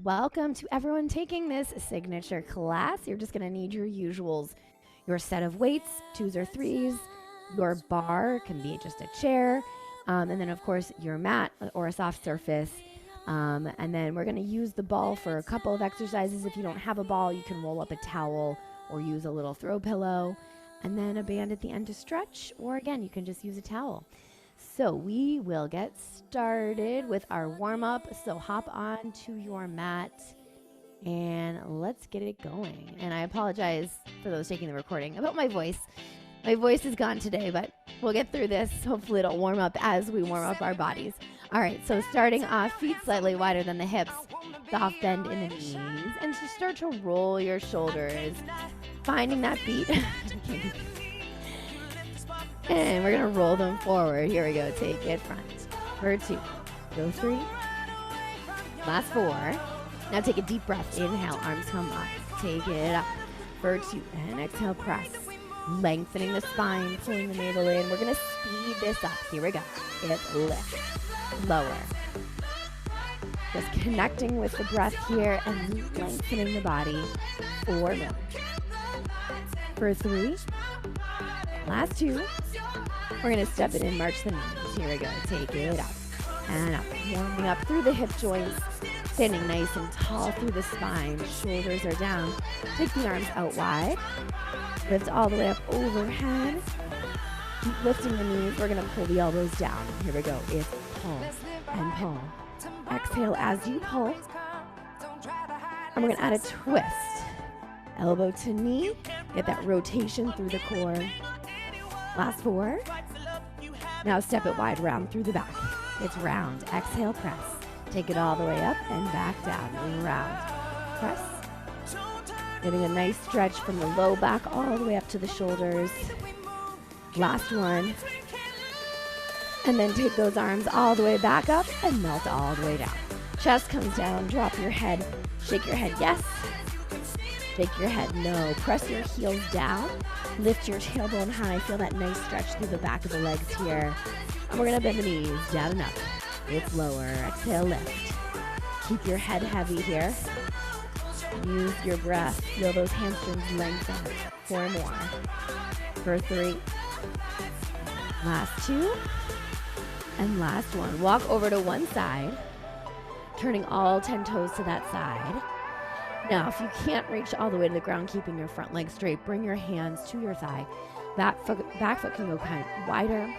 Welcome to everyone taking this signature class. You're just going to need your usuals, your set of weights, 2s or 3s, your bar can be just a chair, and then of course your mat or a soft surface. And then we're going to use the ball for a couple of exercises. If you don't have a ball, you can roll up a towel or use a little throw pillow, and then a band at the end to stretch, or again, you can just use a towel. So we will get started with our warm-up. So hop on to your mat and let's get it going. And I apologize for those taking the recording about my voice. My voice is gone today, but we'll get through this. Hopefully it'll warm up as we warm up our bodies. All right, so starting off, feet slightly wider than the hips, soft bend in the knees, and just start to roll your shoulders, finding that beat. And we're going to roll them forward. Here we go. Take it front. For 2. Go 3. Last 4. Now take a deep breath. Inhale. Arms come up. Take it up. For 2. And exhale. Press. Lengthening the spine. Pulling the navel in. We're going to speed this up. Here we go. It's lift. Lower. Just connecting with the breath here and lengthening the body. 4 more. For 3. Last 2. We're going to step it in, march the knees. Here we go. Take it up and up. Warming up through the hip joints. Standing nice and tall through the spine. Shoulders are down. Take the arms out wide. Lift all the way up overhead. Keep lifting the knees. We're going to pull the elbows down. Here we go. It's pull and pull. Exhale as you pull. And we're going to add a twist. Elbow to knee. Get that rotation through the core. Last 4. Now step it wide, round through the back. It's round. Exhale, press. Take it all the way up and back down. Round. Press. Getting a nice stretch from the low back all the way up to the shoulders. Last one. And then take those arms all the way back up and melt all the way down. Chest comes down. Drop your head. Shake your head, yes. Shake your head, no. Press your heels down. Lift your tailbone high. Feel that nice stretch through the back of the legs here. And we're going to bend the knees down and up. It's lower. Exhale, lift. Keep your head heavy here. Use your breath. Feel those hamstrings lengthen. 4 more. For 3. Last 2. And last 1. Walk over to one side. Turning all 10 toes to that side. Now, if you can't reach all the way to the ground, keeping your front leg straight, bring your hands to your thigh. Back foot can go kind of wider,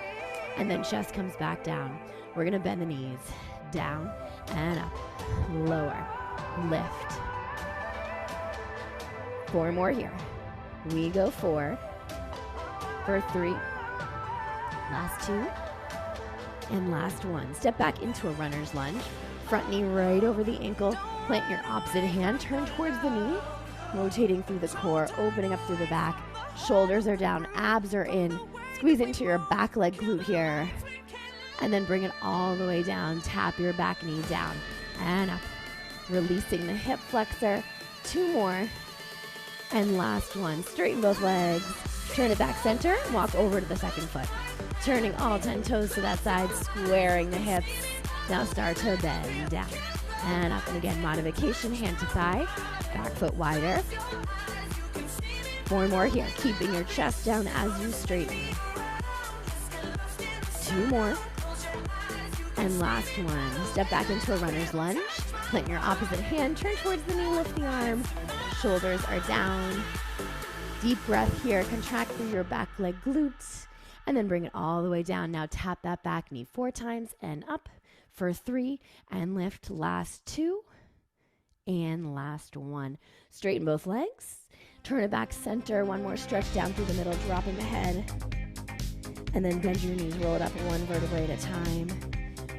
and then chest comes back down. We're going to bend the knees down and up, lower, lift. 4 more here. We go 4 for 3. Last 2 and last 1. Step back into a runner's lunge. Front knee right over the ankle. Plant your opposite hand, turn towards the knee, rotating through the core, opening up through the back. Shoulders are down, abs are in. Squeeze into your back leg glute here. And then bring it all the way down. Tap your back knee down and up. Releasing the hip flexor. 2 more. And last 1. Straighten both legs. Turn it back center. Walk over to the second foot. Turning all 10 toes to that side, squaring the hips. Now start to bend down. And up and again, modification, hand to thigh, back foot wider. 4 more here, keeping your chest down as you straighten. 2 more. And last 1, step back into a runner's lunge. Plant your opposite hand, turn towards the knee, lift the arm. Shoulders are down. Deep breath here, contract through your back leg glutes. And then bring it all the way down. Now tap that back knee 4 times and up. For 3 and lift. Last 2 and last 1. Straighten both legs. Turn it back center. 1 more stretch down through the middle, dropping the head. And then bend your knees, roll it up 1 vertebrae at a time.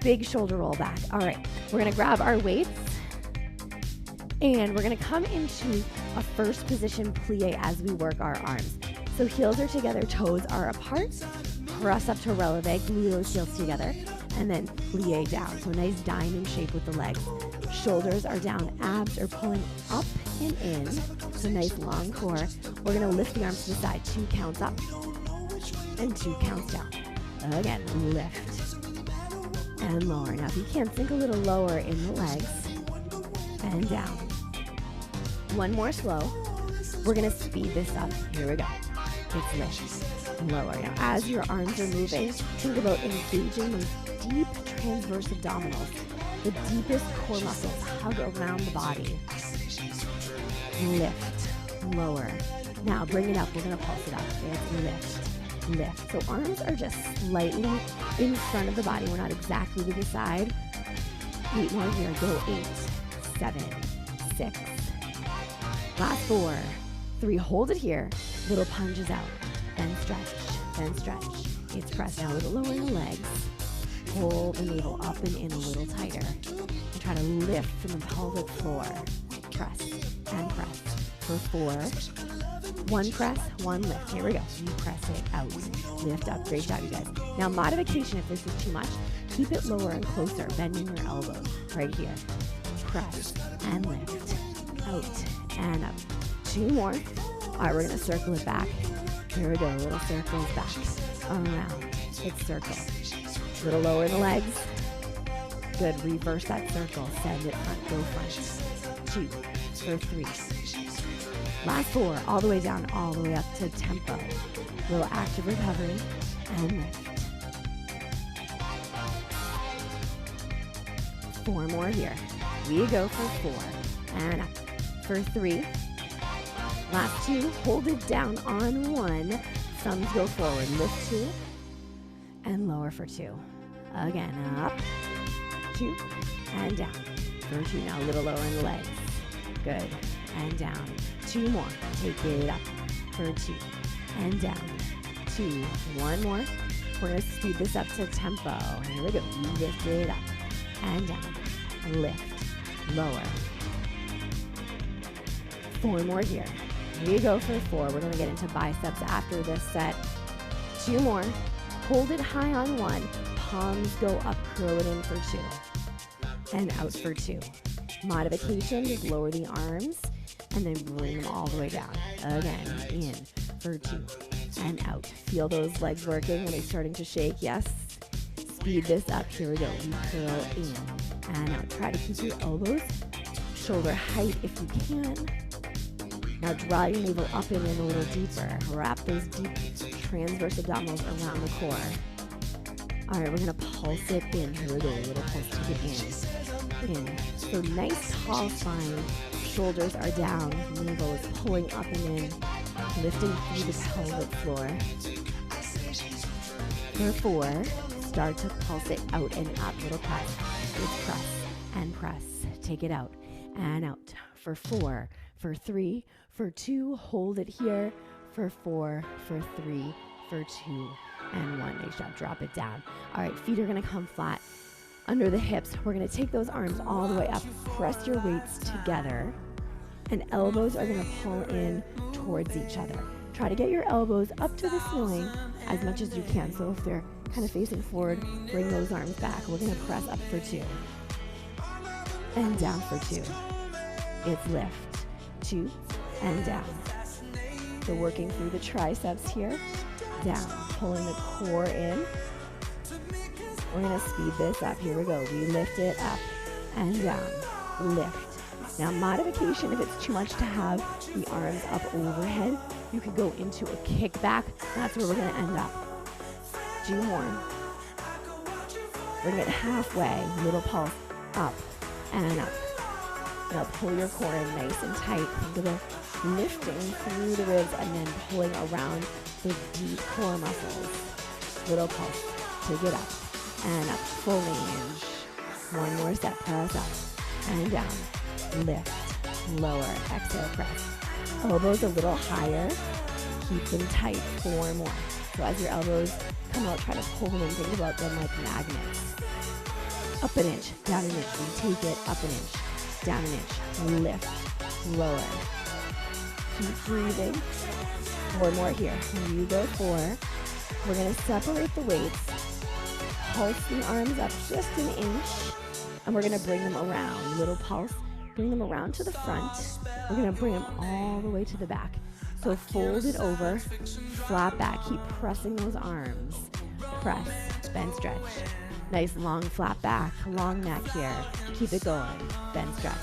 Big shoulder roll back. All right, we're going to grab our weights and we're going to come into a first position plie as we work our arms. So heels are together, toes are apart. Press up to releve, glue those heels together. And then plie down. So a nice diamond shape with the legs. Shoulders are down, abs are pulling up and in. So nice long core. We're gonna lift the arms to the side. 2 counts up and 2 counts down. Again, lift and lower. Now if you can, sink a little lower in the legs. and down. One more slow. We're gonna speed this up. Here we go. It's lift, lower. Now, as your arms are moving, think about engaging those deep transverse abdominals. The deepest core muscles hug around the body. Lift, lower. Now bring it up. We're gonna pulse it up. It's lift, lift. So arms are just slightly in front of the body. We're not exactly to the side. 8 more here. Go 8, 7, 6. Last 4, 3. Hold it here. Little punches out. Then stretch, then stretch. It's press. Now a little lower in the legs. Pull the navel up and in a little tighter. And try to lift from the pelvic floor. Press and press. For 4. 1 press, 1 lift. Here we go. You press it out. Lift up. Great job, you guys. Now modification, if this is too much, keep it lower and closer. Bending your elbows. Right here. Press and lift. Out and up. 2 more. All right, we're going to circle it back. Here we go. Little circles back. Around. It's circle. A little lower in the legs. Good. Reverse that circle. Send it front. Go front. 2 for 3. Last 4. All the way down. All the way up to tempo. Little active recovery. And lift. 4 more here. We go for 4. And up. For 3. Last 2. Hold it down on 1. Thumbs go forward. Lift 2. And lower for 2. Again, up. 2. And down. For 2. Now a little lower in the legs. Good. And down. 2 more. Take it up. For 2. And down. 2. 1 more. We're going to speed this up to tempo. Here we go. Lift it up. And down. Lift. Lower. 4 more here. We go for 4. We're going to get into biceps after this set. 2 more. Hold it high on 1. Palms go up, curl it in for 2. And out for 2. Modification, just lower the arms and then bring them all the way down. Again, in for 2. And out. Feel those legs working. Are they starting to shake? Yes. Speed this up. Here we go. We curl in and out. Try to keep your elbows shoulder height if you can. Now draw your navel up and in a little deeper. Wrap those deep transverse abdominals around the core. All right, we're gonna pulse it in. Here we go, a little pulse to get in. So nice tall spine. Shoulders are down. Navel is pulling up and in. Lifting through the pelvic floor. For 4, start to pulse it out and up. Little press. It's press and press. Take it out and out. For 4, for 3, for 2, hold it here. For 4, for 3, for 2, and 1. Nice job. Drop it down. All right, feet are going to come flat under the hips. We're going to take those arms all the way up. Press your weights together, and elbows are going to pull in towards each other. Try to get your elbows up to the ceiling as much as you can. So if they're kind of facing forward, bring those arms back. We're going to press up for 2 and down for 2. It's lift, 2 and down. So working through the triceps here, down, pulling the core in. We're gonna speed this up. Here we go. We lift it up and down, lift. Now modification, if it's too much to have the arms up overhead, you could go into a kickback. That's where we're gonna end up. 2 more. Bring it halfway, little pulse, up and up. Now pull your core in nice and tight. Think of it lifting through the ribs and then pulling around the deep core muscles. Little pulse. Take it up and up. Full range. 1 more set. Press up and down. Lift. Lower. Exhale. Press. Elbows a little higher. Keep them tight. 4 more. So as your elbows come out, try to pull them and think about them like magnets. Up an inch. Down an inch. We take it up an inch. Down an inch, lift, lower. Keep breathing. 4 more here. When you go 4, we're gonna separate the weights, pulse the arms up just an inch, and we're gonna bring them around. Little pulse, bring them around to the front. We're gonna bring them all the way to the back. So fold it over, flat back, keep pressing those arms. Press, bend, stretch. Nice long flat back, long neck here. Keep it going. Bend, stretch.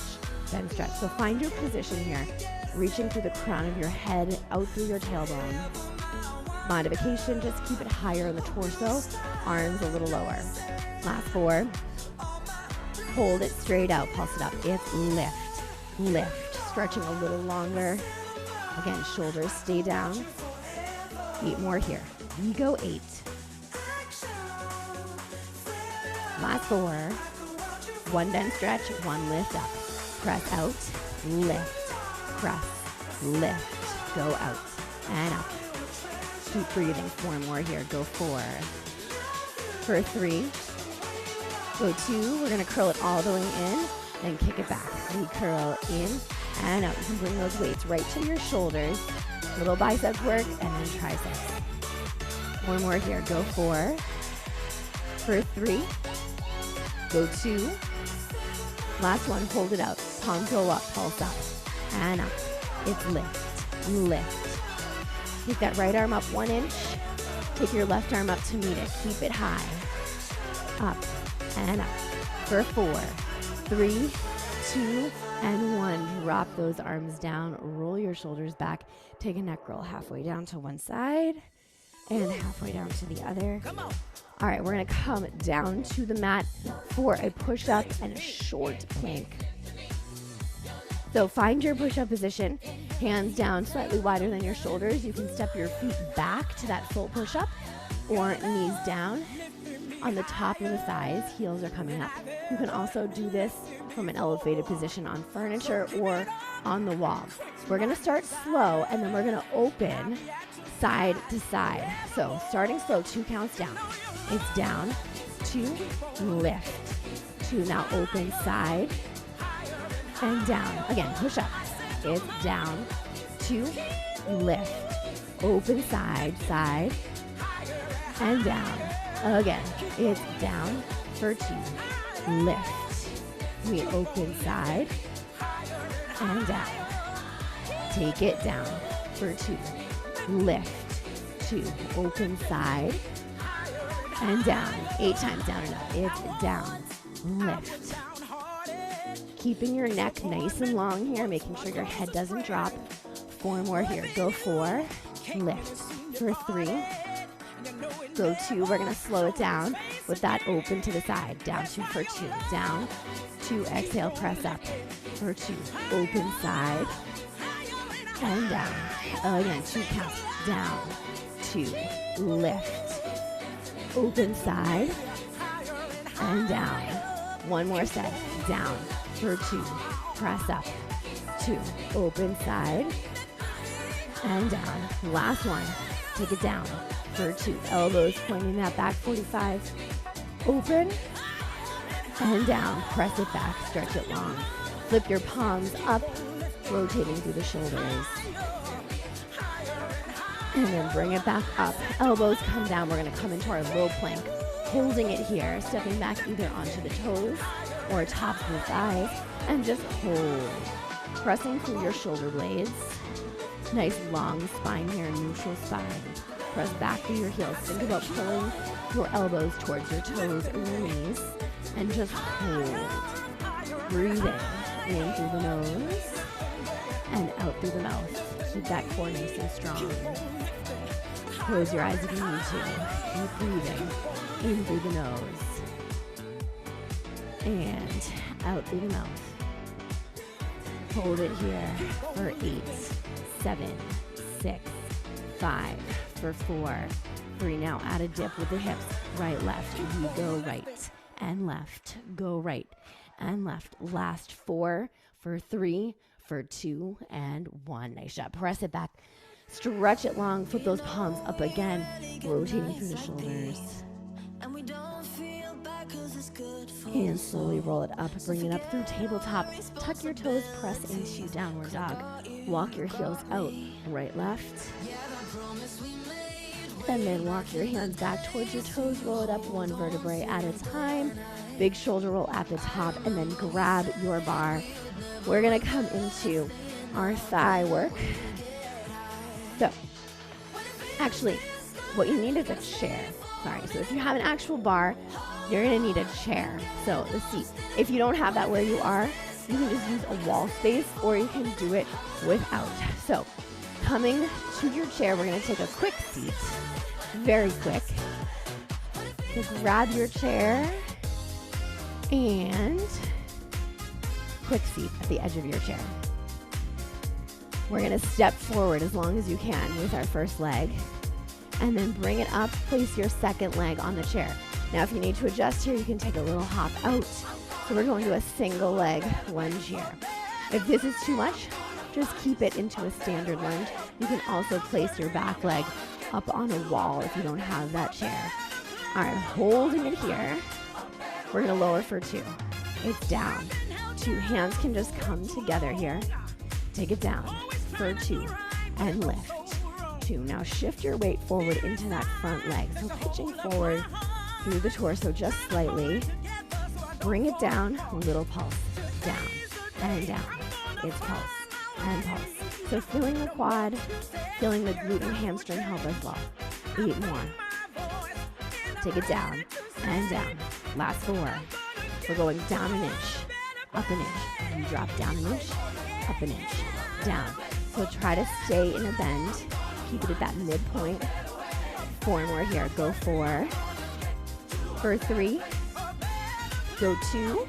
then stretch. So find your position here, reaching through the crown of your head, out through your tailbone. Modification, just keep it higher in the torso, arms a little lower. Last 4. Hold it straight out, pulse it up. It's lift, lift. Stretching a little longer. Again, shoulders stay down. 8 more here. We go 8. Last 4. 1 then stretch, 1 lift up. Press out, lift, press, lift. Go out and up. Keep breathing. 4 more here. Go 4. For 3. Go 2. We're going to curl it all the way in, then kick it back. We curl in and out. You can bring those weights right to your shoulders. Little biceps work and then triceps. 1 more here. Go 4. For 3. Go 2. Last one. Hold it out. Palms go up. Pulse up and up. It's lift, lift. Take that right arm up 1 inch. Take your left arm up to meet it. Keep it high. Up and up. For 4, 3, 2, and 1. Drop those arms down. Roll your shoulders back. Take a neck roll halfway down to one side and halfway down to the other. All right, we're going to come down to the mat for a push-up and a short plank. So find your push-up position. Hands down, slightly wider than your shoulders. You can step your feet back to that full push-up or knees down on the top of the thighs. Heels are coming up. You can also do this from an elevated position on furniture or on the wall. We're going to start slow, and then we're going to open side to side. So starting slow, 2 counts down. It's down, 2, lift, 2. Now open side and down. Again, push up. It's down, 2, lift, open side, side, and down. Again, it's down for 2, lift. We open side and down. Take it down for 2, lift, 2, open side and down. 8 times down and up. It's down, lift. Keeping your neck nice and long here, making sure your head doesn't drop. 4 more here. Go 4, lift. For 3, go 2. We're going to slow it down with that open to the side. Down 2 for 2. Down 2. Exhale, press up. For 2. Open side and down. Again, 2 counts. Down 2. Lift. Open side and down. 1 more set. Down for 2. Press up. 2. Open side and down. Last one. Take it down for 2. Elbows pointing that back 45. Open and down. Press it back. Stretch it long. Flip your palms up, rotating through the shoulders. And then bring it back up. Elbows come down. We're going to come into our low plank, holding it here, stepping back either onto the toes or top of the thighs, and just hold. Pressing through your shoulder blades. Nice long spine here, neutral spine. Press back through your heels. Think about pulling your elbows towards your toes or your knees, and just hold. Breathing in through the nose and out through the mouth. Keep that core nice and strong. Close your eyes if you need to. Keep breathing in through the nose and out through the mouth. Hold it here for 8, 7, 6, 5, for 4, 3. Now add a dip with the hips. Right, left. We go right and left. Go right and left. Last 4, for 3, for 2, and 1. Nice job. Press it back. Stretch it long. Flip those palms up again. Rotating through the shoulders. And slowly roll it up. Bring it up through tabletop. Tuck your toes. Press into downward dog. Walk your heels out. Right, left. And then walk your hands back towards your toes. Roll it up 1 vertebrae at a time. Big shoulder roll at the top. And then grab your bar. We're going to come into our thigh work. So, actually, what you need is a chair. Sorry. So if you have an actual bar, you're going to need a chair. So the seat. If you don't have that where you are, You can just use a wall space or you can do it without. So coming to your chair, we're gonna take a quick seat, very quick. So grab your chair and quick seat at the edge of your chair. We're gonna step forward as long as you can with our first leg and then bring it up, place your second leg on the chair. Now if you need to adjust here, you can take a little hop out. So we're going to a single leg lunge here. If this is too much, just keep it into a standard lunge. You can also place your back leg up on a wall if you don't have that chair. All right, holding it here. We're gonna lower for 2. It's down. 2 hands can just come together here. Take it down for 2 and lift. 2. Now shift your weight forward into that front leg. So pitching forward through the torso just slightly. Bring it down, little pulse, down and down. It's pulse and pulse. So feeling the quad, feeling the glute and hamstring help as well. 8 more. Take it down and down. Last 4. We're going down an inch, up an inch. You drop down an inch, up an inch, down. So try to stay in a bend. Keep it at that midpoint. 4 more here. Go 4. For 3. Go 2.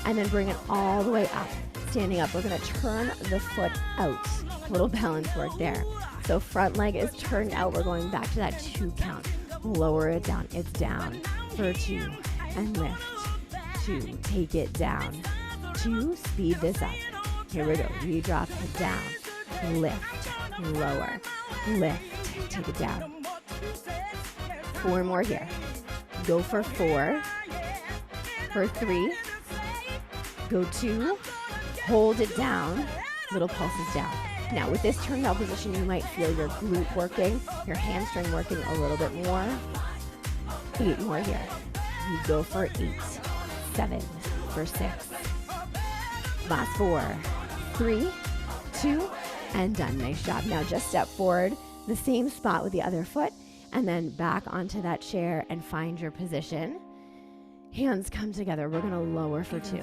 And then bring it all the way up. Standing up, we're gonna turn the foot out. Little balance work there. So front leg is turned out. We're going back to that 2 count. Lower it down. It's down for 2 and lift. 2. Take it down. 2. Speed this up. Here we go. We drop it down. Lift. Lower. Lift. Take it down. 4 more here. Go for 4. For 3. Go 2. Hold it down. Little pulses down. Now with this turned out position, you might feel your glute working, your hamstring working a little bit more. 8 more here. You go for 8. 7 for 6. Last 4. 3, 2, and done. Nice job. Now just step forward, the same spot with the other foot, and then back onto that chair and find your position. Hands come together. We're gonna lower for 2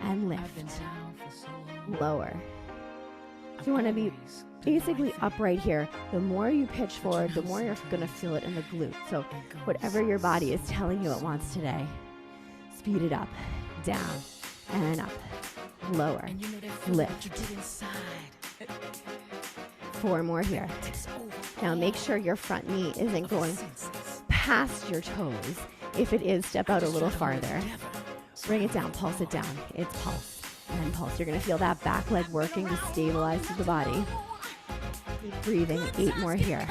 and lift. Lower. So you want to be basically upright here. The more you pitch forward, the more you're going to feel it in the glute. So whatever your body is telling you it wants today, speed it up, down and up, lower, lift. 4 more here. Now make sure your front knee isn't going past your toes. If it is, step out a little farther. Bring it down, pulse it down. It's pulse and pulse. You're gonna feel that back leg working to stabilize through the body. Keep breathing. 8 more here.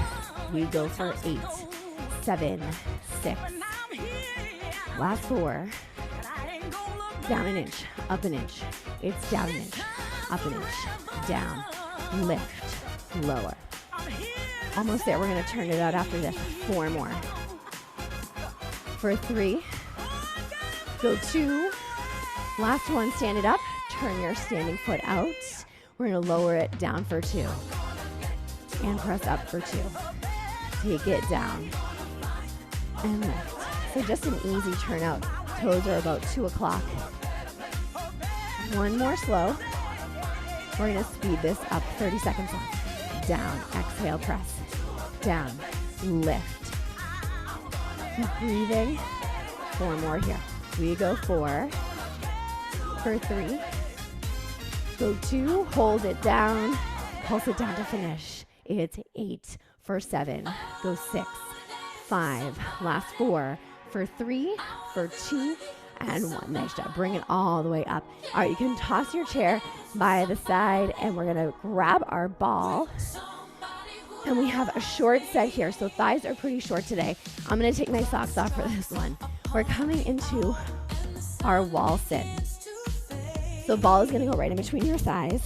We go for 8, 7, 6. Last 4. Down an inch, up an inch. It's down an inch, up an inch, down, lift, lower. Almost there. We're gonna turn it out after this. 4 more. For 3. Go 2. Last one, stand it up. Turn your standing foot out. We're gonna lower it down for 2. And press up for 2. Take it down. And lift. So just an easy turn out. Toes are about 2 o'clock. 1 more slow. We're gonna speed this up 30 seconds left. Down, exhale, press. Down, lift. Keep breathing. 4 more here. We go 4. For 3. Go 2, hold it down, pulse it down to finish. It's 8 for 7. Go 6, 5, last 4. For 3, for 2, and 1. Nice job. Bring it all the way up. All right, you can toss your chair by the side, and we're gonna grab our ball. And we have a short set here, so thighs are pretty short today. I'm gonna take my socks off for this one. We're coming into our wall sit. So ball is gonna go right in between your thighs,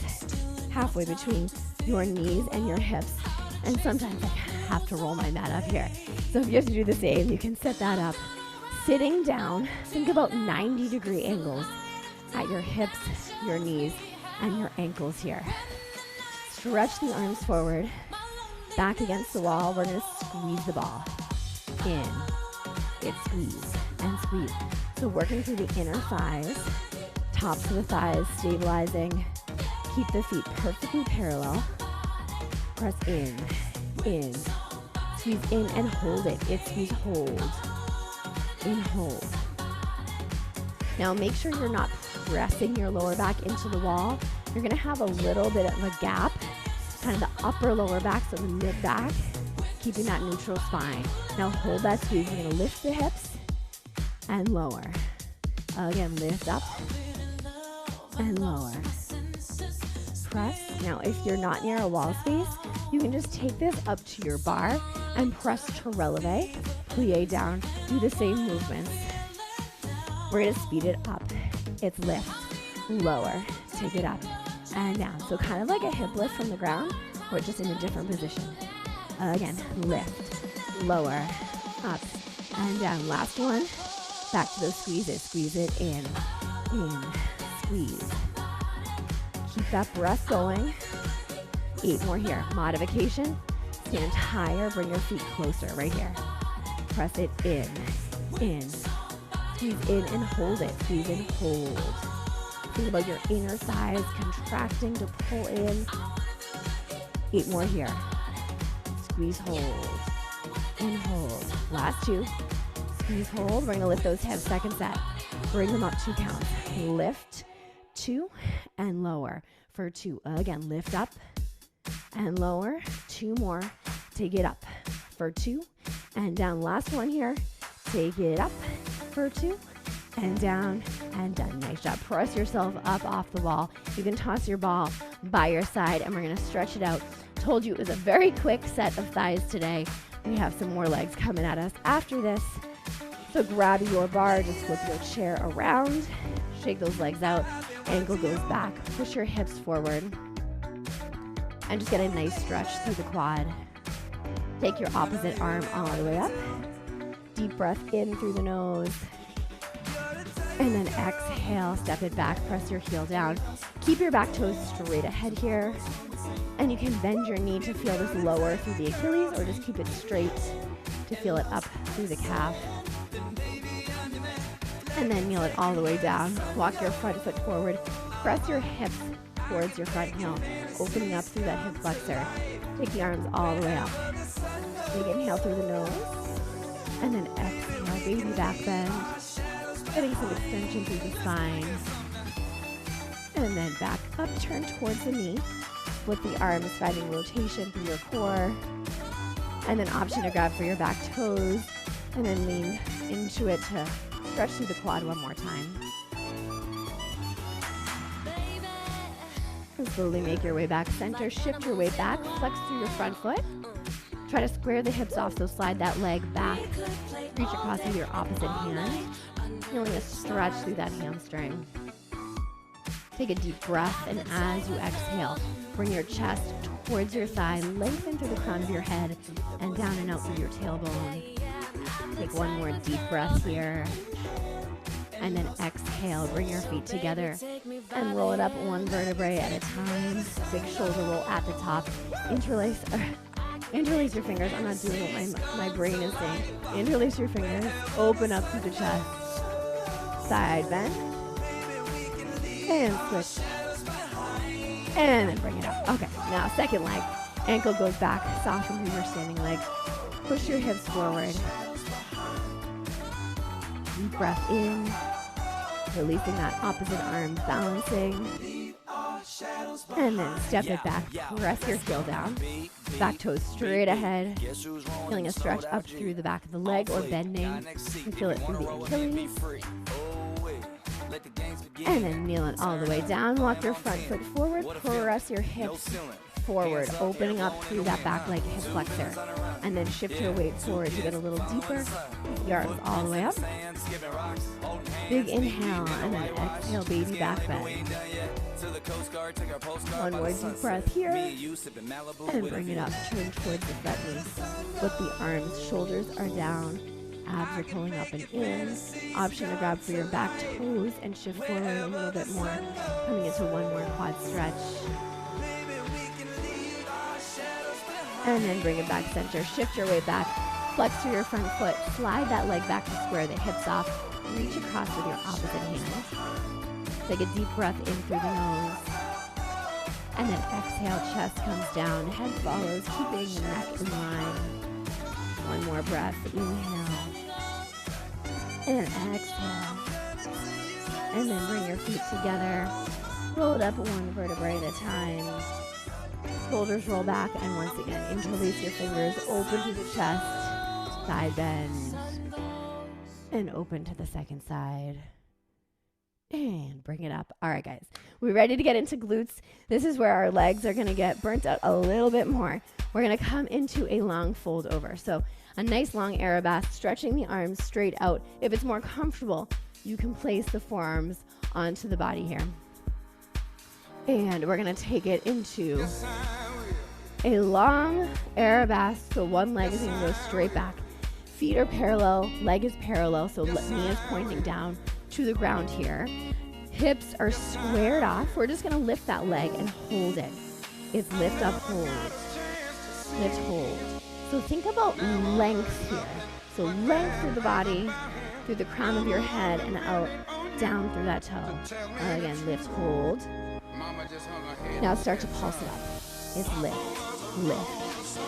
halfway between your knees and your hips. And sometimes I have to roll my mat up here. So if you have to do the same, you can set that up. Sitting down, think about 90-degree angles at your hips, your knees, and your ankles here. Stretch the arms forward, back against the wall. We're gonna squeeze the ball in. It's squeeze and squeeze. So working through the inner thighs, tops of the thighs, stabilizing. Keep the feet perfectly parallel. Press in, squeeze in and hold it. It's squeeze, hold, in, hold. Now make sure you're not pressing your lower back into the wall. You're gonna have a little bit of a gap, kind of the upper lower back, so the mid back, keeping that neutral spine. Now hold that squeeze. You're gonna lift the hips and lower. Again, lift up and lower. Press. Now, if you're not near a wall space, you can just take this up to your bar and press to releve, plie down, do the same movements. We're gonna speed it up. It's lift, lower, take it up, and down. So kind of like a hip lift from the ground, or just in a different position. Again, lift, lower, up, and down. Last one, back to those squeezes. Squeeze it in, squeeze. Keep that breath going. 8 more here. Modification. Stand higher, bring your feet closer right here. Press it in. Squeeze in and hold it. Squeeze and hold. Think about your inner thighs contracting to pull in. 8 more here. Squeeze, hold, and hold. Last 2. Squeeze, hold. We're gonna lift those hips. Second set. Bring them up 2 counts. Lift, 2, and lower for 2. Again, lift up and lower. 2 more. Take it up for 2 and down. Last one here. Take it up for 2 and down and done. Nice job. Press yourself up off the wall. You can toss your ball by your side, and we're going to stretch it out. Told you it was a very quick set of thighs today. We have some more legs coming at us after this. So grab your bar, just flip your chair around, shake those legs out, ankle goes back, push your hips forward, and just get a nice stretch through the quad. Take your opposite arm all the way up. Deep breath in through the nose. And then exhale, step it back, press your heel down. Keep your back toes straight ahead here. And you can bend your knee to feel this lower through the Achilles, or just keep it straight to feel it up through the calf. And then kneel it all the way down. Walk your front foot forward. Press your hips towards your front heel, opening up through that hip flexor. Take the arms all the way up. Big inhale through the nose. And then exhale, baby back bend. Getting some extension through the spine. And then back up, turn towards the knee. With the arms finding rotation through your core. And then option to grab for your back toes. And then lean into it to stretch through the quad one more time. And slowly make your way back center. Shift your weight back. Flex through your front foot. Try to square the hips off, so slide that leg back. Reach across with your opposite hand. Feeling a stretch through that hamstring. Take a deep breath, and as you exhale, bring your chest towards your thigh. Lengthen through the crown of your head and down and out through your tailbone. Take one more deep breath here. And then exhale, bring your feet together and roll it up one vertebrae at a time. Big shoulder roll at the top. Interlace your fingers. I'm not doing what my brain is saying. Interlace your fingers. Open up through the chest. Side bend. And switch. And then bring it up. Okay, now second leg. Ankle goes back. Soften through your standing leg. Push your hips forward. Deep breath in. Releasing that opposite arm, balancing. And then step it back. Press your heel down. Back toes straight ahead. Feeling a stretch up through the back of the leg or bending. You feel it through the Achilles. And then kneel it all the way down. Walk your front foot forward. Press your hips forward, opening up through that back leg hip flexor. And then shift your weight forward to get a little deeper. Your arms all the way up. Big inhale, and then exhale, baby back bend. One more deep breath here. And bring it up. Turn towards the front knee. With the arms, shoulders are down. Abs are pulling up and in. Option to grab for your back toes and shift forward a little bit more. Coming into one more quad stretch. And then bring it back center. Shift your weight back. Flex through your front foot. Slide that leg back to square the hips off. Reach across with your opposite hand. Take a deep breath in through the nose. And then exhale, chest comes down, head follows, keeping the neck in line. One more breath, inhale. And exhale. And then bring your feet together. Roll it up one vertebrae at a time. Shoulders roll back, and once again, interlace your fingers, open to the chest, side bend, and open to the second side. And bring it up. All right, guys, we're ready to get into glutes. This is where our legs are going to get burnt out a little bit more. We're going to come into a long fold over. So a nice long arabesque, stretching the arms straight out. If it's more comfortable, you can place the forearms onto the body here. And we're going to take it into a long arabesque. So one leg is going to go straight back. Feet are parallel, leg is parallel, so knee is pointing down to the ground here. Hips are squared off. We're just going to lift that leg and hold it. It's lift up, hold. Lift, hold. So think about length here. So length through the body, through the crown of your head, and out, down through that toe. Again, lift, hold. Now start to pulse it up. It's lift, lift.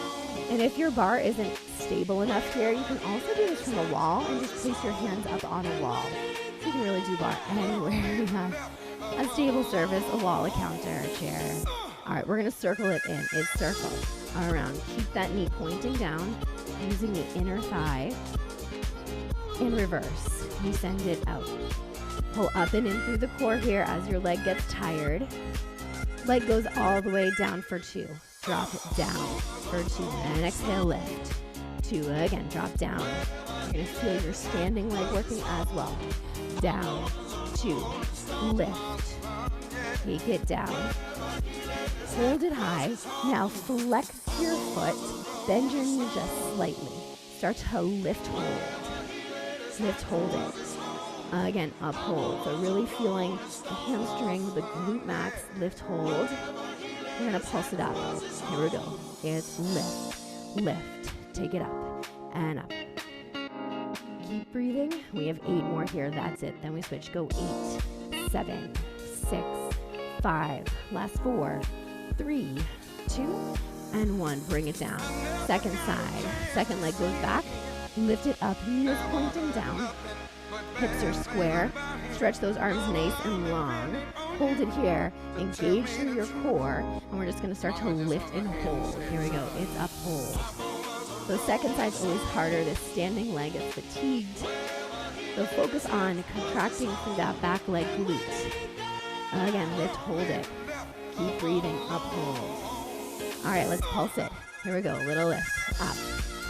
And if your bar isn't stable enough here, you can also do this from a wall and just place your hands up on a wall. So you can really do bar anywhere you have a stable surface, a wall, a counter, a chair. All right, we're gonna circle it in. It's circle around. Keep that knee pointing down, using the inner thigh. In reverse, you send it out. Pull up and in through the core here as your leg gets tired. Leg goes all the way down for 2. Drop it down for 2. And exhale, lift. 2. Again, drop down. You're going to feel your standing leg working as well. Down, 2. Lift. Take it down. Hold it high. Now flex your foot. Bend your knee just slightly. Start to lift, hold. Lift, hold it. Again, up, hold. So really feeling the hamstring, the glute max, lift, hold. We're gonna pulse it up. Here we go. It's lift, lift. Take it up and up. Keep breathing. We have 8 more here. That's it. Then we switch. Go 8, 7, 6, 5. Last 4, 3, 2, and 1. Bring it down. Second side. Second leg goes back. Lift it up. Knee is pointing down. Hips are square. Stretch those arms nice and long. Hold it here. Engage through your core. And we're just going to start to lift and hold. Here we go. It's up, hold. The second side's always harder. This standing leg is fatigued. So focus on contracting through that back leg glute. Again, lift, hold it. Keep breathing. Up, hold. All right, let's pulse it. Here we go. Little lift. Up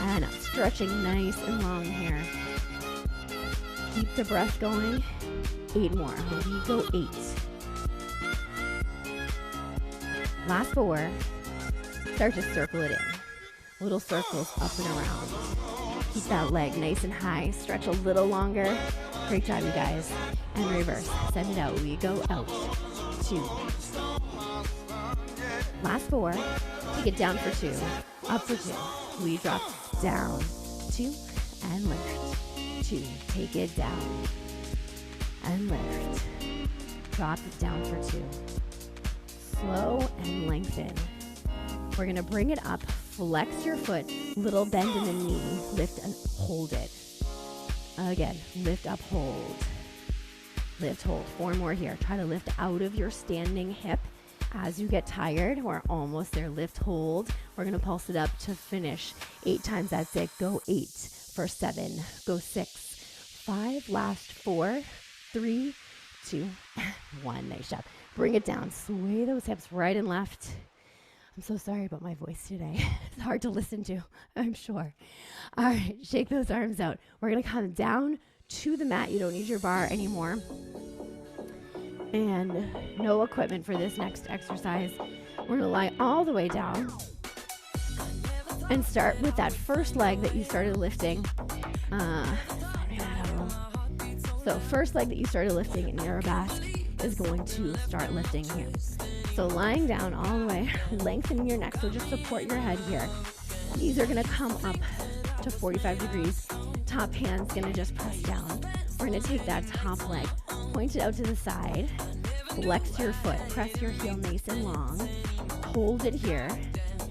and up. Stretching nice and long here. Keep the breath going. 8 more. We go 8. Last 4. Start to circle it in. Little circles up and around. Keep that leg nice and high. Stretch a little longer. Great job, you guys. And reverse. Send it out. We go out. 2. Last 4. Take it down for 2. Up for 2. We drop down. 2. And lift. 2. Take it down. And lift. Drop it down for 2. Slow and lengthen. We're going to bring it up. Flex your foot. Little bend in the knee. Lift and hold it. Again, lift up, hold. Lift, hold. 4 more here. Try to lift out of your standing hip. As you get tired, we're almost there. Lift, hold. We're going to pulse it up to finish. 8 times, that's it. Go 8 for 7. Go 6, 5. Last 4, 3, 2, 1. Nice job. Bring it down. Sway those hips right and left. I'm so sorry about my voice today. It's hard to listen to, I'm sure. All right, shake those arms out. We're going to come down to the mat. You don't need your bar anymore. And no equipment for this next exercise. We're going to lie all the way down and start with that first leg that you started lifting. So first leg that you started lifting in arabesque is going to start lifting here. So lying down all the way, lengthening your neck, so just support your head here. Knees are gonna come up to 45 degrees. Top hand's gonna just press down. We're gonna take that top leg, point it out to the side, flex your foot, press your heel nice and long, hold it here,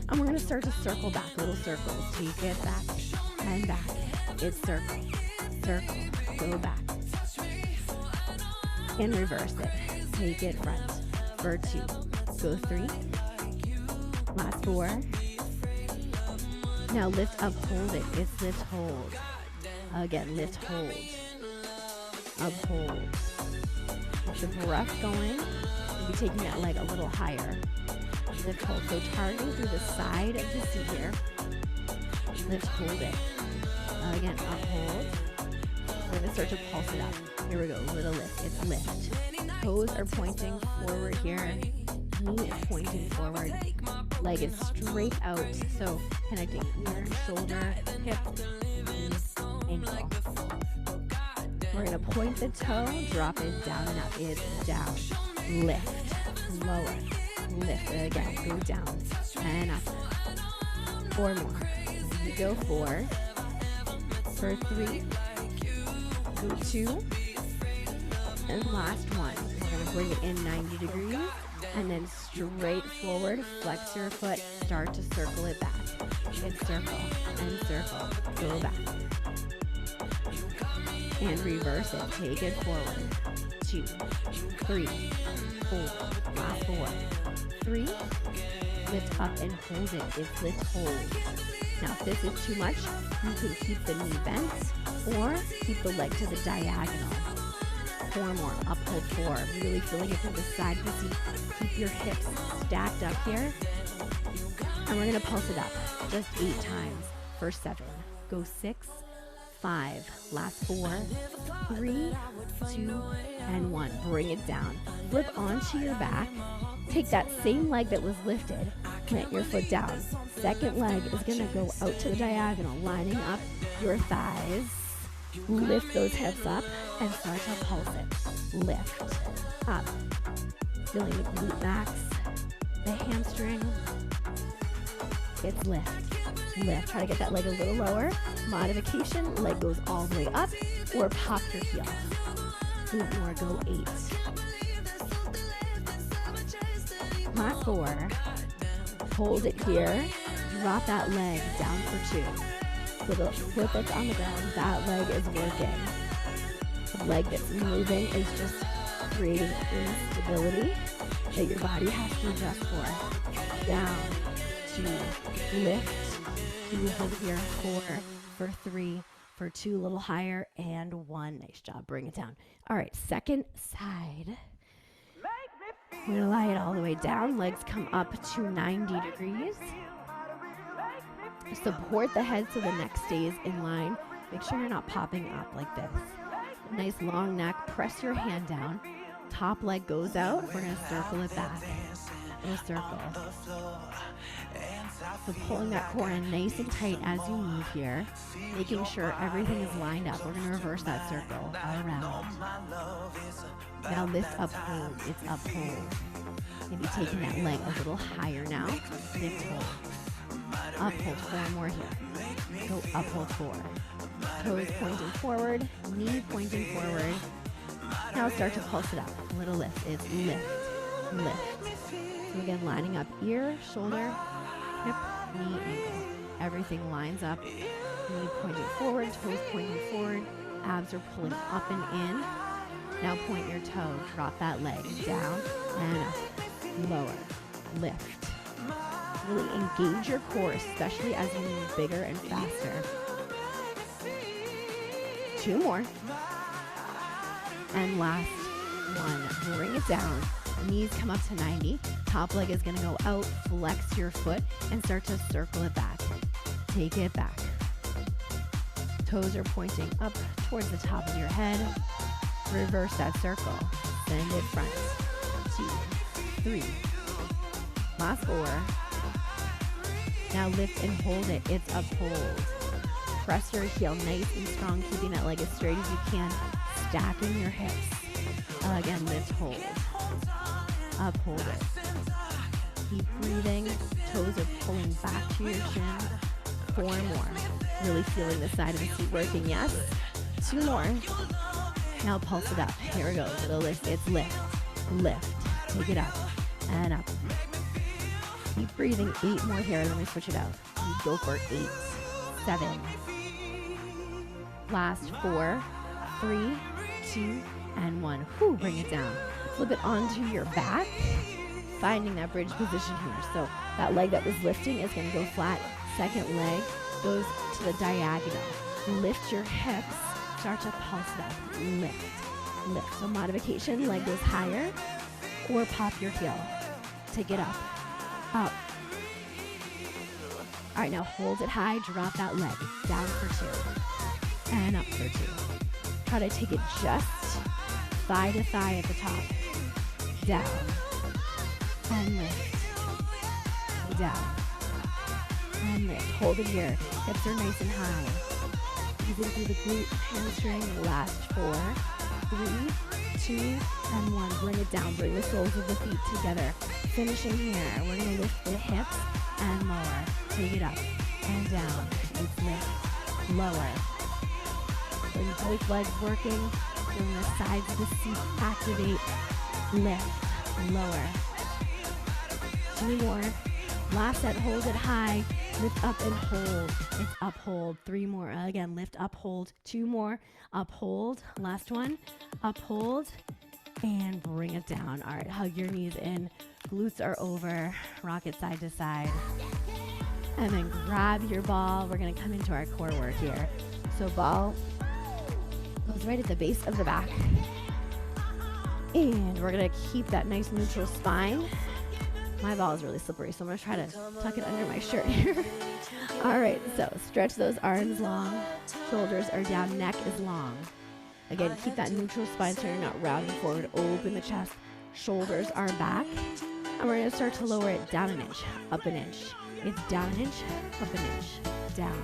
and we're gonna start to circle back, little circles. Take it back and back. It's circle, circle, go back. And reverse it. Take it front for 2. Go 3. Last 4. Now lift up, hold it. It's lift, hold. Again, lift, hold. Up, hold. Keep the breath going. Maybe taking that leg a little higher. Lift, hold. So targeting through the side of the seat here. Lift, hold it. Again, up, hold. We're going to start to pulse it up. Here we go, little lift. It's lift. Toes are pointing forward here. Knee is pointing forward. Leg is straight out. So connecting ear, shoulder, hip, knee, ankle. We're going to point the toe, drop it down and up. It's down. Lift. Lower. Lift. Again, go down and up. 4 more. You go 4. For 3. Go 2. And last one. We're going to bring it in 90 degrees and then straight forward. Flex your foot. Start to circle it back. It's circle and circle. Go back. And reverse it. Take it forward. 2, 3, 4. Last 4. 3. Lift up and hold it. It's lift, hold. Now, if this is too much, you can keep the knee bent or keep the leg to the diagonal. 4 more. Up, hold 4. Really feeling it from the side of the seat. Keep your hips stacked up here. And we're going to pulse it up just 8 times for 7. Go 6, 5. Last 4, 3, 2, and 1. Bring it down. Flip onto your back. Take that same leg that was lifted. Plant your foot down. Second leg is going to go out to the diagonal, lining up your thighs. Lift those hips up and start to pulse it. Lift up. Feeling the glute max, the hamstring. It's lift. Lift. Try to get that leg a little lower. Modification, leg goes all the way up or pop your heel. 2 more, go 8. Last 4. Hold it here. Drop that leg down for 2. So the foot that's on the ground, that leg is working. The leg that's moving is just creating instability that your body has to adjust for. Down, 2, lift, 2, hold here, 4, for 3, for 2, a little higher, and 1. Nice job, bring it down. All right, second side. We're gonna lie it all the way down. Legs come up to 90 degrees. Support the head so the neck stays in line. Make sure you're not popping up like this. Nice long neck. Press your hand down. Top leg goes out. We're gonna circle it back. Little circle. So pulling that core in nice and tight as you move here. Making sure everything is lined up. We're gonna reverse that circle around. Now lift up, hold. It's up, hold. Maybe taking that leg a little higher now. Lift, hold. Up, hold. 4 more here. Go up, hold 4. Toes pointing forward. Knee pointing forward. Now start to pulse it up. Little lift. It's lift, lift. So again, lining up ear, shoulder, hip, knee, ankle. Everything lines up. Knee pointing forward, toes pointing forward. Abs are pulling up and in. Now point your toe. Drop that leg down and up. Lower. Lift. Really engage your core, especially as you move bigger and faster. 2 more. And last one. Bring it down. Knees come up to 90. Top leg is going to go out. Flex your foot and start to circle it back. Take it back. Toes are pointing up towards the top of your head. Reverse that circle. Send it front. 2, 3. Last 4. Now lift and hold it. It's up, hold. Press your heel nice and strong, keeping that leg as straight as you can. Stacking your hips. Again, lift, hold. Up, hold it. Keep breathing. Toes are pulling back to your shin. 4 more. Really feeling the side of the seat working, yes? 2 more. Now pulse it up. Here we go. Little lift. It's lift. lift, take it up, and up. Keep breathing, 8 more here, then we switch it out. You go for 8, 7. Last 4, 3, 2, and 1. Whew, bring it down. Flip it onto your back, finding that bridge position here. So that leg that was lifting is going to go flat. Second leg goes to the diagonal. Lift your hips, start to pulse it up. Lift, lift. So modification, leg goes higher, or pop your heel. Take it up, up. All right, now hold it high, drop that leg. Down for 2, and up for 2. Try to take it just thigh to thigh at the top. Down, and lift, down, and lift. Hold it here. Hips are nice and high. Easing through the glute, hamstring. Last 4, 3, 2, and 1. Bring it down. Bring the soles of the feet together. Finishing here. We're going to lift the hips and lower. Take it up and down. It's lift, lower. Bring both legs working. Bring the sides of the seat activate. Lift, lower. 2 more. Last set, hold it high. Lift up and hold. It's up, hold. 3 more. Again, lift, up, hold. 2 more. Up, hold. Last one. Up, hold. And bring it down. All right, hug your knees in. Glutes are over. Rock it side to side. And then grab your ball. We're going to come into our core work here. So ball goes right at the base of the back. And we're going to keep that nice neutral spine. My ball is really slippery, so I'm going to try to tuck it under my shirt here. All right, so stretch those arms long. Shoulders are down, neck is long. Again, keep that neutral spine so you're not rounding forward. Open the chest. Shoulders are back. And we're going to start to lower it down an inch, up an inch. It's down an inch, up an inch, down,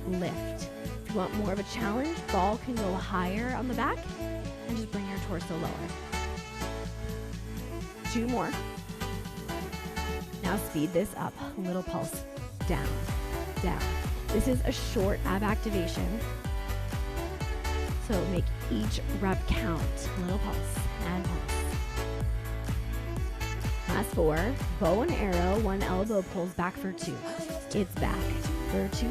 lift. If you want more of a challenge, ball can go higher on the back and just bring your torso lower. 2 more. Now speed this up, a little pulse, down, down. This is a short ab activation, so make each rep count. A little pulse and pulse. Last 4, bow and arrow, 1 elbow pulls back for 2. It's back for 2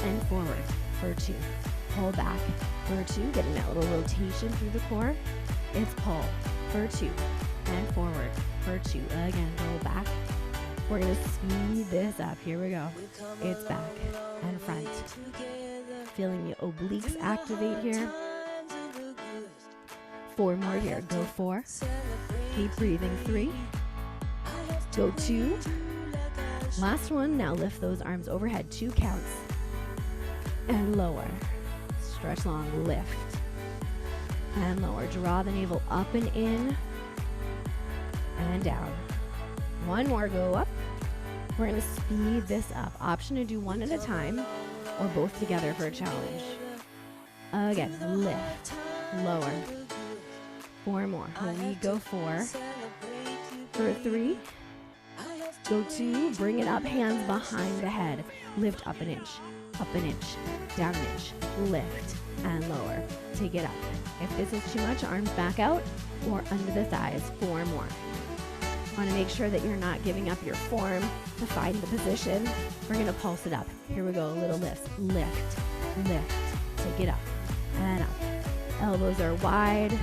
and forward for 2. Pull back for 2, getting that little rotation through the core. It's pull for 2 and forward for 2. Again, roll back. We're going to speed this up. Here we go. It's back and front. Feeling the obliques activate here. 4 more here. Go 4. Keep breathing. 3. Go 2. Last one. Now lift those arms overhead. 2 counts. And lower. Stretch long. Lift. And lower. Draw the navel up and in. And down. 1 more. Go up. We're going to speed this up. Option to do 1 at a time or both together for a challenge. Again, lift, lower. 4 more. When we go 4, for 3, go 2, bring it up, hands behind the head. Lift up an inch, down an inch, lift and lower. Take it up. If this is too much, arms back out or under the thighs. 4 more. Want to make sure that you're not giving up your form to find the position. We're going to pulse it up. Here we go, a little lift, lift, lift. Take it up and up. Elbows are wide,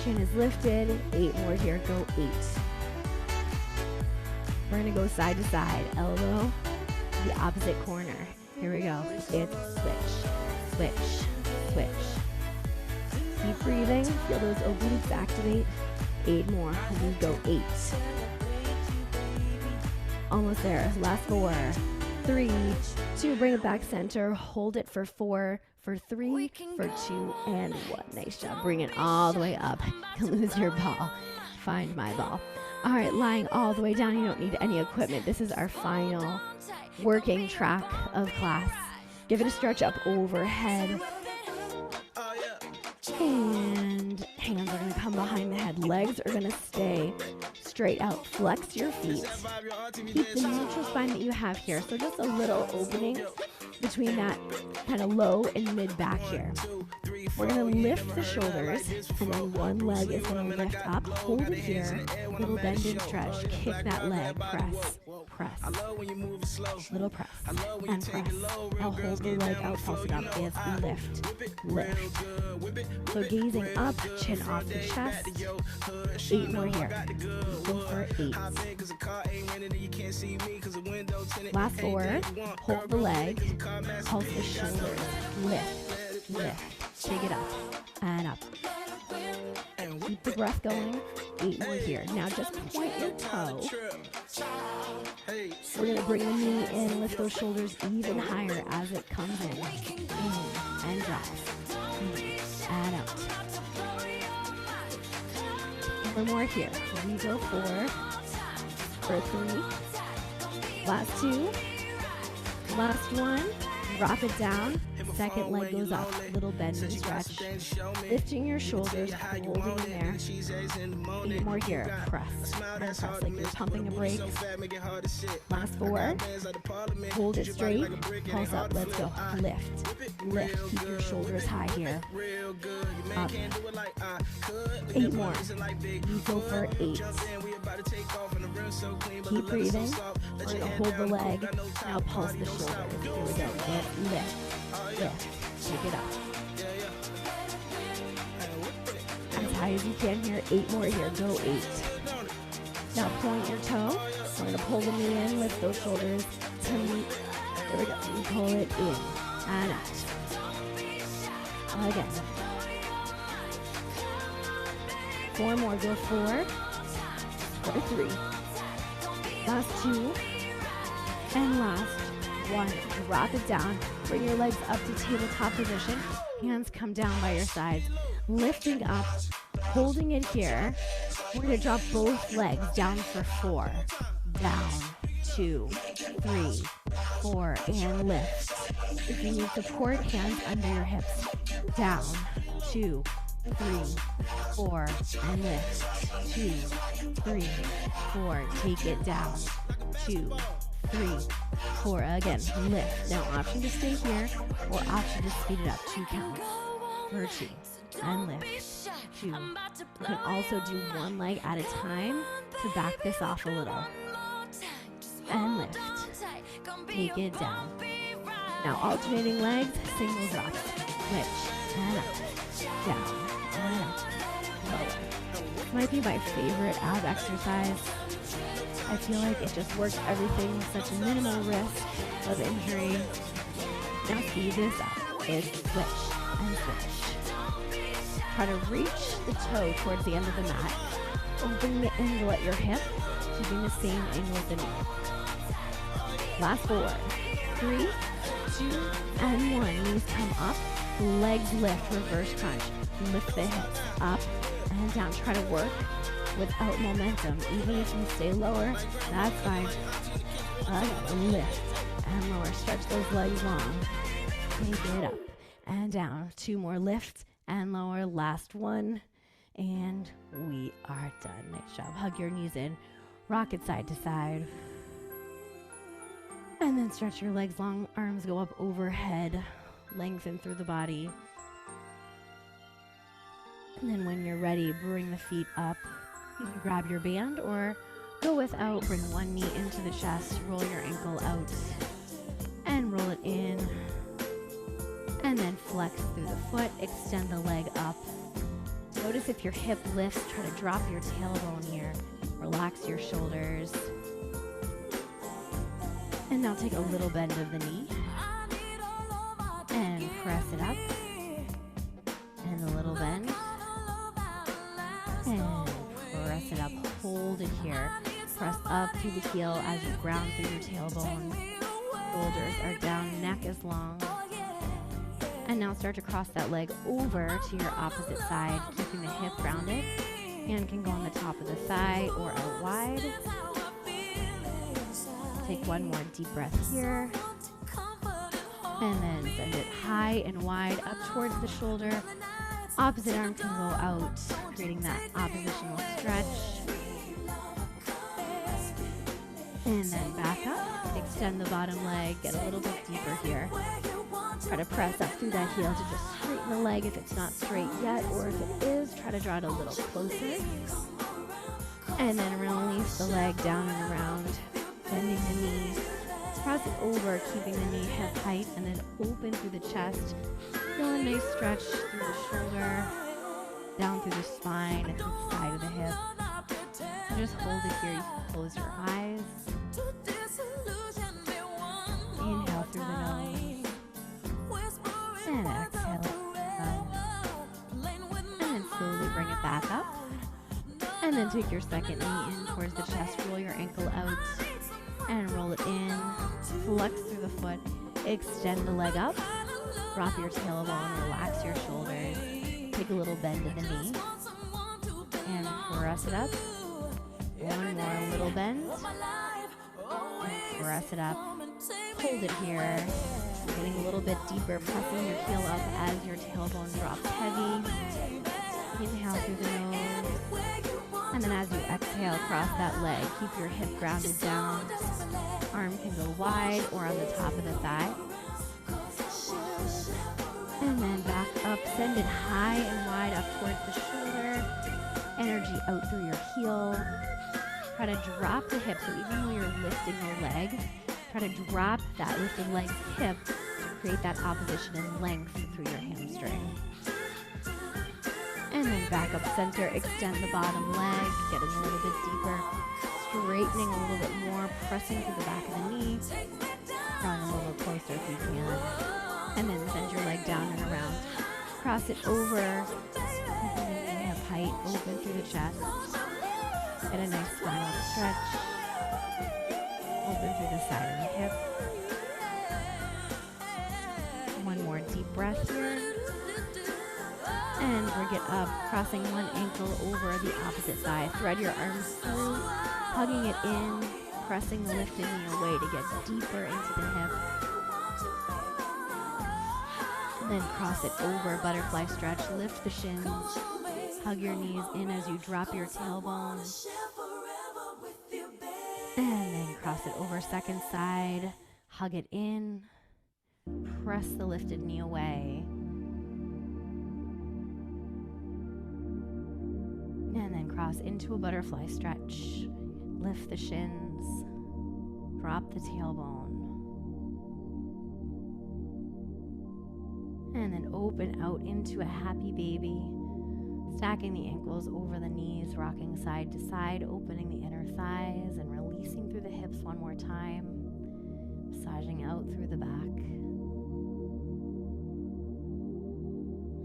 chin is lifted. 8 more here, go 8. We're going to go side to side, elbow to the opposite corner. Here we go, it's switch, switch, switch. Keep breathing, feel those obliques activate. 8 more, we go 8. Almost there. Last 4, 3, 2. Bring it back center. Hold it for 4, for 3, for 2, and 1. Nice job. Bring it all the way up. Lose your ball. Find my ball. All right, lying all the way down. You don't need any equipment. This is our final working track of class. Give it a stretch up overhead. And hands are going to come behind the head. Legs are going to stay straight out. Flex your feet. Keep the neutral spine that you have here. So just a little opening between that kind of low and mid back here. We're gonna lift the shoulders, and then one leg is gonna lift up. Hold it here. Little bend and stretch. Kick that leg. Press. Press. Little press. And press. Now hold the leg out, pulsing up is lift. Lift. So gazing up, chin off the chest. 8 more here. Go for 8. Last 4. Hold the leg. Pulse the shoulders. Lift. Lift. Take it up. And up. Keep the breath going. 8 more here. Now just point your toe. We're going to bring the knee in, lift those shoulders even higher as it comes in. And drop. And out. One more here. We go for 3. Last 2. Last 1. Drop it down. Second leg goes up. Little bend and stretch. Lifting your shoulders, holding in there. 8 more here. Press. And press like you're pumping a brake. Last 4. Hold it straight. Pulse up. Let's go. Lift. Lift. Keep your shoulders high here. Up. 8 more. You go for 8. Keep breathing. We're going to hold the leg. Now pulse the shoulders. Here we go. Lift. Lift. Take it up. As high as you can here. 8 more here. Go 8. Now point your toe. We're going to pull the knee in. Lift those shoulders to meet. There we go. You pull it in. And out. Again. 4 more. Go 4. Or 3. Last 2. And last 1. Drop it down. Bring your legs up to tabletop position. Hands come down by your sides. Lifting up. Holding it here. We're going to drop both legs down for 4. Down. 2. 3. 4. And lift. If you need support, hands under your hips. Down. 2. 3. 4. And lift. 2. 3. 4. Take it down. 2. 3. 4. Again, lift. Now option to stay here or option to speed it up. 2 counts. For 2. And lift. 2. You can also do one leg at a time to back this off a little. And lift. Take it down. Now alternating legs, single drops. Switch. And up. Down. And up. Lower. This might be my favorite ab exercise. I feel like it just works everything with such a minimal risk of injury. Now speed this up. Is switch and switch. Try to reach the toe towards the end of the mat. Open the angle at your hip, keeping the same angle as the knee. Last 4. 3, 2, and 1. Knees come up. Legs lift. Reverse crunch. Lift the hips up and down. Try to work without momentum. Even if you stay lower, that's fine. Lift and lower. Stretch those legs long. Take it up and down. 2 more lifts and lower. Last 1. And we are done. Nice job. Hug your knees in. Rock it side to side. And then stretch your legs long. Arms go up overhead. Lengthen through the body. And then when you're ready, bring the feet up. You can grab your band or go without. Bring one knee into the chest. Roll your ankle out. And roll it in. And then flex through the foot. Extend the leg up. Notice if your hip lifts. Try to drop your tailbone here. Relax your shoulders. And now take a little bend of the knee. And press it up. And a little bend. And press it up. Hold it here. Press up through the heel as you ground through your tailbone. Shoulders are down. Neck is long. And now start to cross that leg over to your opposite side, keeping the hip grounded. Hand can go on the top of the thigh or out wide. Take one more deep breath here. And then send it high and wide up towards the shoulder. Opposite arm can go out, creating that oppositional stretch. And then back up. Extend the bottom leg. Get a little bit deeper here. Try to press up through that heel to just straighten the leg if it's not straight yet, or if it is, try to draw it a little closer. And then release the leg down and around, bending the knee. Cross it over, keeping the knee hip height, and then open through the chest. Feel a nice stretch through the shoulder, down through the spine, and through the side of the hip. And just hold it here. You can close your eyes. Inhale through the nose. And exhale. And then slowly bring it back up. And then take your second knee in towards the chest. Roll your ankle out. And roll it in. Flex through the foot. Extend the leg up. Drop your tailbone. Relax your shoulders. Take a little bend in the knee. And press it up. One more little bend. And press it up. Hold it here. Getting a little bit deeper, pressing your heel up as your tailbone drops heavy. Inhale through the nose. And then as you exhale, cross that leg. Keep your hip grounded down. Arm can go wide or on the top of the thigh. And then back up. Send it high and wide up towards the shoulder. Energy out through your heel. Try to drop the hip. So even though you're lifting the leg, try to drop that lifted leg's hip to create that opposition in length through your hamstring. And then back up center, extend the bottom leg, getting a little bit deeper, straightening a little bit more, pressing through the back of the knee, drawing a little closer if you can. And then send your leg down and around. Cross it over, keeping the knee hip height, open through the chest. Get a nice spinal stretch. Open through the side of the hip. One more deep breath here. And bring it up, crossing one ankle over the opposite thigh. Thread your arms through, hugging it in, pressing the lifted knee away to get deeper into the hip. And then cross it over, butterfly stretch, lift the shins, hug your knees in as you drop your tailbone. And then cross it over, second side, hug it in, press the lifted knee away. And then cross into a butterfly stretch. Lift the shins. Drop the tailbone. And then open out into a happy baby. Stacking the ankles over the knees, rocking side to side, opening the inner thighs and releasing through the hips one more time. Massaging out through the back.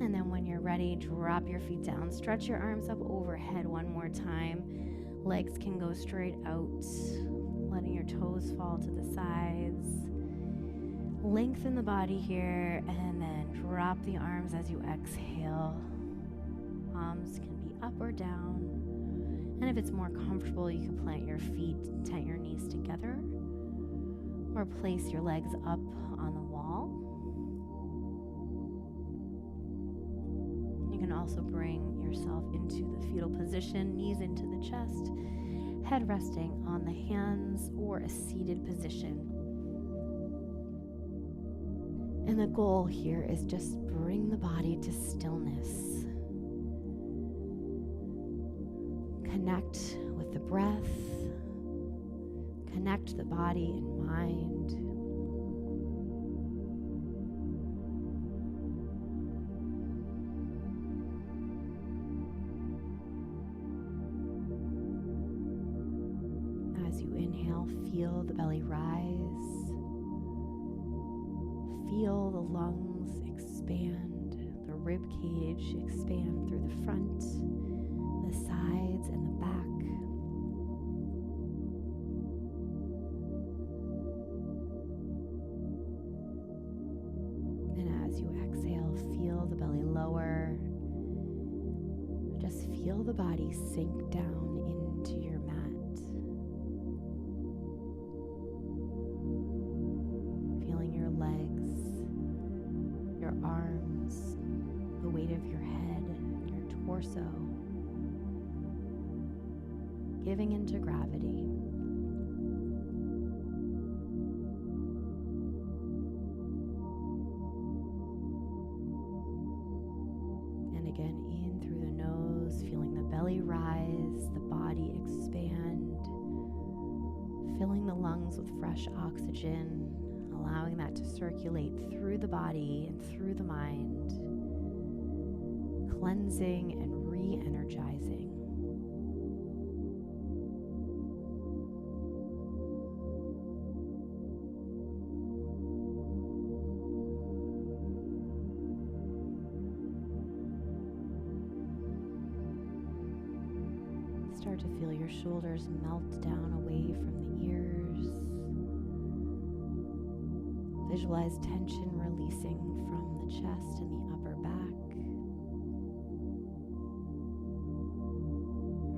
And then when you're ready, drop your feet down. Stretch your arms up overhead one more time. Legs can go straight out, letting your toes fall to the sides. Lengthen the body here, and then drop the arms as you exhale. Palms can be up or down. And if it's more comfortable, you can plant your feet, tent your knees together, or place your legs up on the wall. You can also bring yourself into the fetal position, knees into the chest, head resting on the hands or a seated position. And the goal here is just bring the body to stillness. Connect with the breath. Connect the body and mind. As you inhale, feel the belly rise. Feel the lungs expand, the rib cage expand through the front, the sides, and the back. And as you exhale, feel the belly lower. Just feel the body sink down into your mat. Your arms, the weight of your head, your torso, giving into gravity. belly rise, the body expand, filling the lungs with fresh oxygen, allowing that to circulate through the body and through the mind, cleansing and re-energizing. Start to feel your shoulders melt down away from the ears. Visualize tension releasing from the chest and the upper back.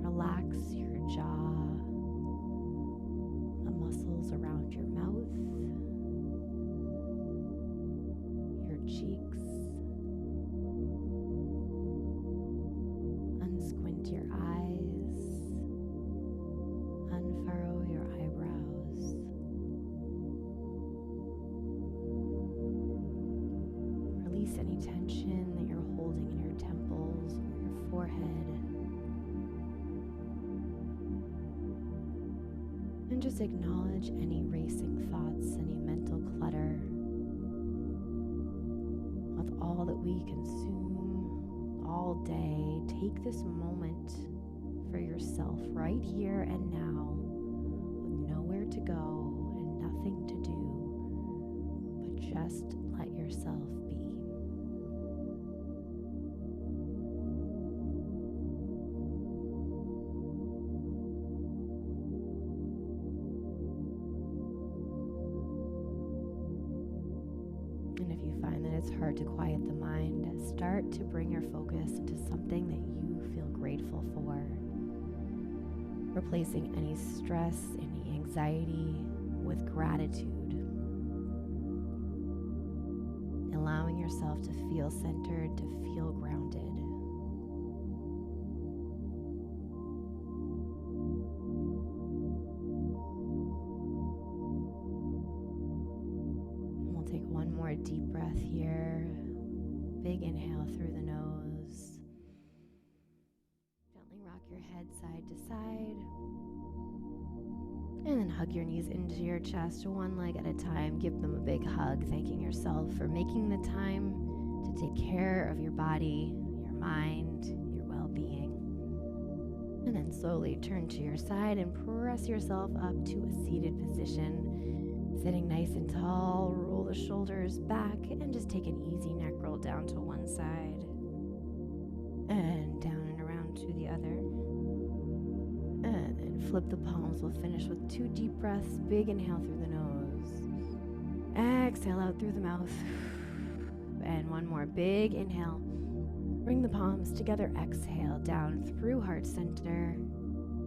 Relax your jaw, the muscles around your mouth, your cheeks. Unsquint your eyes, unfurrow your eyebrows. Release any tension that you're holding in your temples or your forehead. And just acknowledge any racing thoughts, any mental clutter. With all that we consume all day, take this moment for yourself right here and now, with nowhere to go and nothing to do, but just let yourself be. And if you find that it's hard to quiet the mind, start to bring your focus into something that you feel grateful for. Replacing any stress, any anxiety with gratitude. Allowing yourself to feel centered, to feel grounded. And we'll take one more deep breath here. Big inhale through the nose. Gently rock your head side to side. And then hug your knees into your chest, one leg at a time. Give them a big hug, thanking yourself for making the time to take care of your body, your mind, your well-being. And then slowly turn to your side and press yourself up to a seated position. Sitting nice and tall, roll the shoulders back, and just take an easy neck roll down to one side. And down and around to the other. And then flip the palms. We'll finish with 2 deep breaths. Big inhale through the nose. Exhale out through the mouth. And one more big inhale. Bring the palms together. Exhale down through heart center.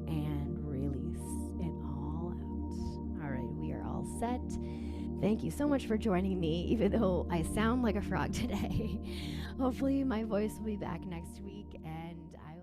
And release it all out. All right, we are all set. Thank you so much for joining me, even though I sound like a frog today. Hopefully my voice will be back next week, and I